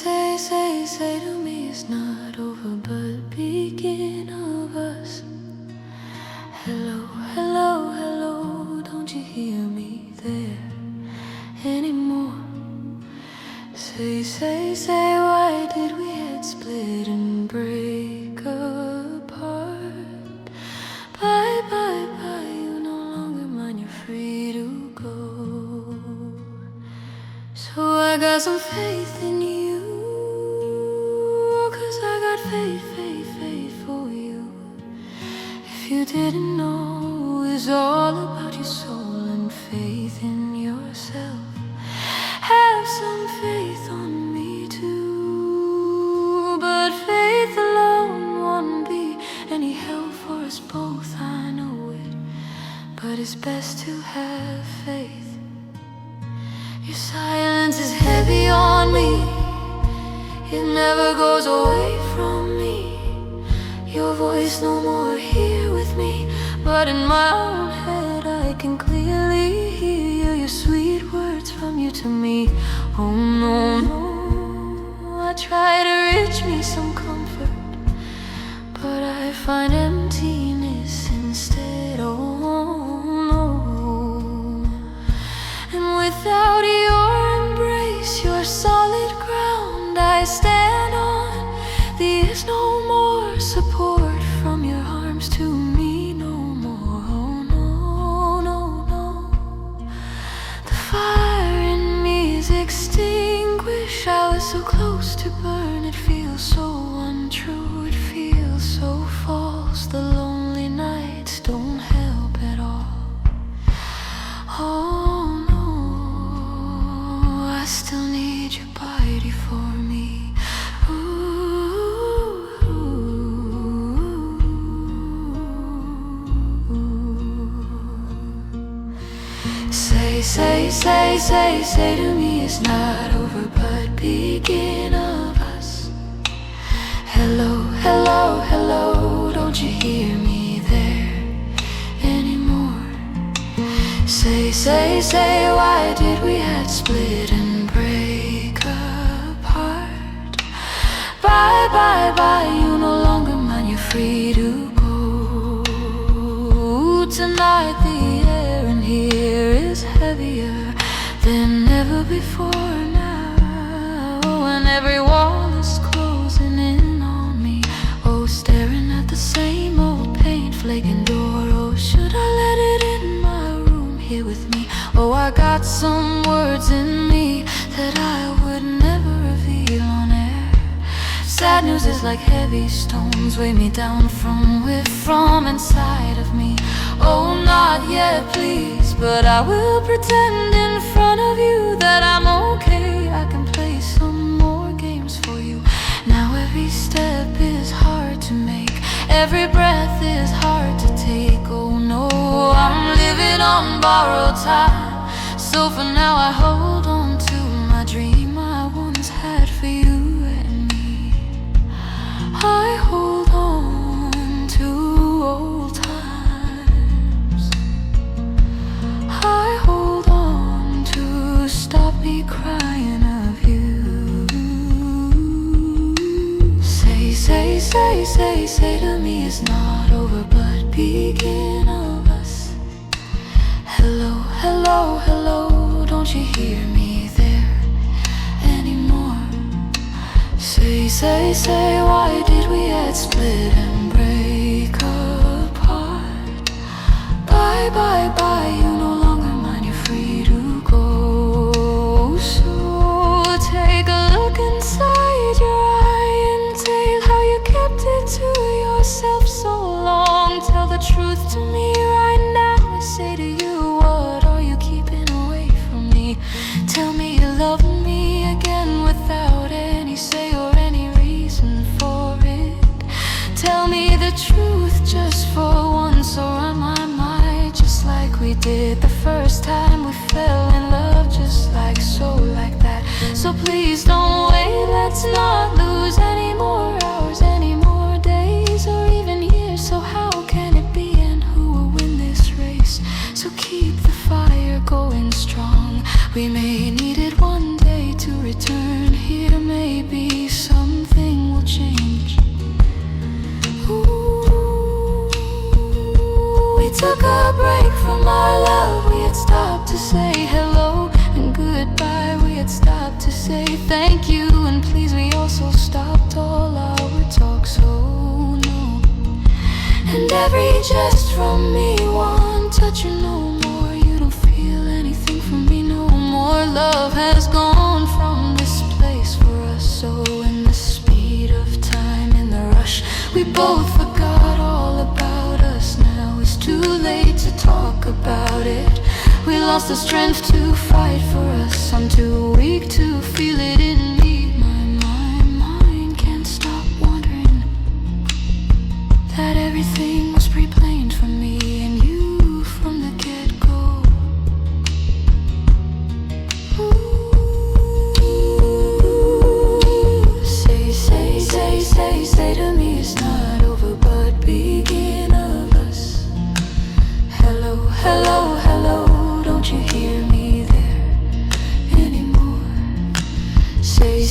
say to me it's not over, but begin of us. Hello, hello, hello, don't you hear me there anymore? Say, why did we head split and break apart? Bye, bye, bye, you no longer mine, you're free to go. So I got some faith in you, 'cause I got faith for you. If you didn't know, it's all about your soul and faith in yourself. Have some faith on me too, but faith alone won't be any help for us both, I know it. But it's best to have faith. Your silence is heavy on me, it never goes away from me. Your voice no more here with me, but in my own head I can clearly hear your sweet words from you to me. Oh no, no, I try to reach me some comfort, but I find emptiness instead. Oh no. And without your embrace, your solid ground I stand on, there's no more support from your arms to me, no more. Oh no, no, no. The fire in me is extinguished. I was so close to burn, it feels so untrue, it feels so false. The lonely nights don't help at all. Oh no, I still need your body for me. Say to me it's not over, but begin of us. Hello, hello, hello, don't you hear me there anymore? Say, why did we have split and break apart? Bye, bye, bye, you no longer mine, you're free to go. Tonight the air in here is heavier than ever before now, and every wall is closing in on me. Oh, staring at the same old paint flaking door. Oh, should I let it in my room here with me? Oh, I got some words in me that I would never reveal on air. Sad news is like heavy stones, weigh me down from inside of me. Oh, not yet, please, but I will pretend in front of you that I'm okay. I can play some more games for you. Now every step is hard to make, every breath is hard to take. Oh no, I'm living on borrowed time, so for now I hold on to my dream I once had for you and me. I hold on to old times, I hold on to stop me crying of you. Say to me it's not over, but begin of us. Hello, hello, hello, don't you hear me there anymore? Say, why did we had split and break apart? Bye, bye, bye, you no longer mine, you're free to go. So take a look inside your eye and tell how you kept it to yourself so long. Tell the truth to me right now. I say to you, what are you keeping away from me? Tell me you love me again without any say or any reason for it. Tell me the truth just for once, or am I mine, just like we did the first time we fell in love, just like so, like that. So please don't wait, let's not lose any more hours, any more days, or even years. So how can it be, and who will win this race? So keep the fire going strong. We may need it one day to return here, maybe took a break from our love. We had stopped to say hello and goodbye. We had stopped to say thank you and please. We also stopped all our talk, so no. And every jest from me, one touch or no more. You don't feel anything from me no more. Love has gone from this place for us. So in the speed of time, in the rush, we both forgot all about us. Now it's too late to talk about it. We lost the strength to fight for us. I'm too weak to feel it in me. My mind can't stop wondering that everything was pre-planned for me and you from the get-go. Say to me it's not over but begin of us. Hello, hello, hello, don't you hear me there anymore? Say